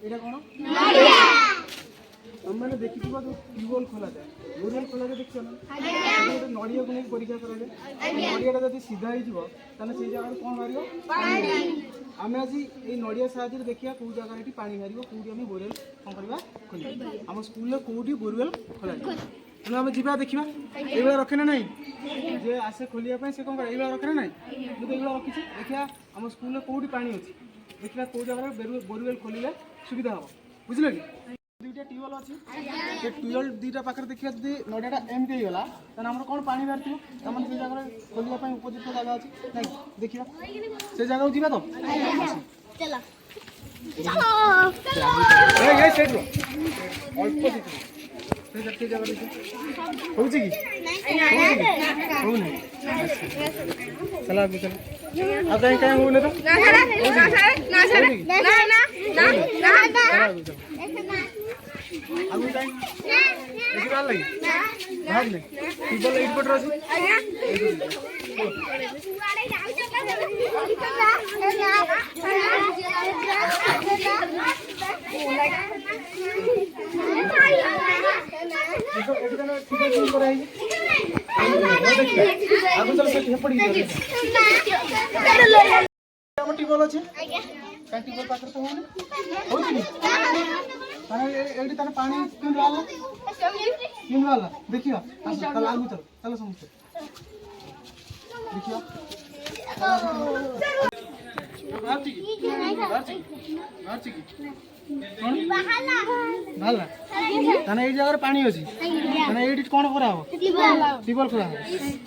এটা কোন हमने देखी जो ट्यूबवेल खोला जाए बोरवेल खोला जाए देखो ना गोटे नड़िया को नहीं परीक्षा करा जाए नड़ियाटा जब सीधा हो से जगह कौन बाहर आम आज ये नड़िया साहय देखा कौ जगह ये पा बाहर कौटी आम बोरवेल कौन करवा खोल आम स्कूल कौटी बोरवेल खोल तेना आम जा देखा ये रखे ना ना जे आसे खोलिया से कौन कर रखे ना ना मुझे ये रखी देखा आम स्कूल कौटी पा अच्छी देखा कौ जगह बोरवेल खोलिले सुविधा हम बुझल कि दुईटा ट्यूबवेल अच्छी से ट्यूबवेल दुईटा पाखे देखिए जब नड़ियाटा एमती होगा तेना आम कौन पा बाहर थी से जगह खोलिया उपयुक्त जगह अच्छी नहीं देखा से जगह जा तो चला अब कहीं कहीं हो तो आगु जाई एठी बाहर लगी बाहर ले ट्यूबवेल एट पट रही आगु चल से पड़ी ट्यूबवेल अच्छे ट्यूबवेल पाखे तो होनी एटी तार पानी क्यों वाला देखियो चल आगु चल चलो समझते देखियो ताने ए जगह पानी अछि ताने एटी कोन करा हो ट्यूबवेल खोला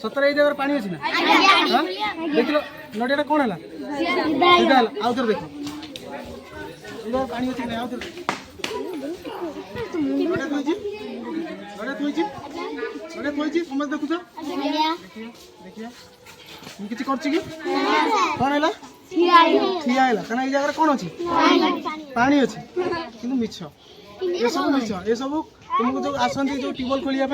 सतर ए जगह पानी अछि ना हां देखलो नडियाटा कोन हला सीधा हला आउतर देखो ए जगह पानी अछि ना आउतर समझ देखुच देखिए किसी कर कौन है ठिया है कहना ये जगह कौन अच्छी पानी अच्छी कि मिछ ये सब मिछ ये सब तुमको जो आसती जो ट्यूबवेल खोलिया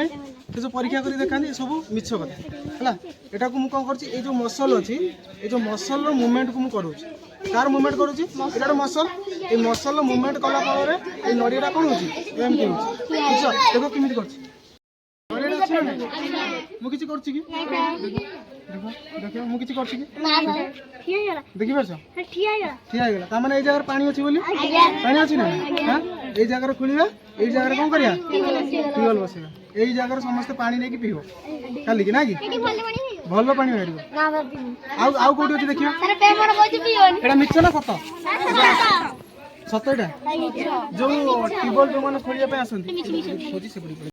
जो परीक्षा कर देखा सब मिछ कथा है यहाँ को कौन कर जो मसल अच्छी ये जो मसल मुवमेंट को मुझे तार मुवमेंट करुँच ये मसल ये मसल मुवमेंट कला फल नड़ियाटा कौन होती एमती देखो कमी कर मुझे कर देखी पार्छ ठियागला ताने जगह पानी अच्छी पानी अच्छी ना हाँ ये जगह खोलिया ये जगह कौन करिया ट्यूबवेल बसैया यही जगह समस्त पानी नहीं पीब खाली कि ना कि भल पानी बाहर आउ कौटी अच्छी देखिए एटा मिछ ना सत सत एटा जो ट्यूबवेल जो मैंने खोलिया आसती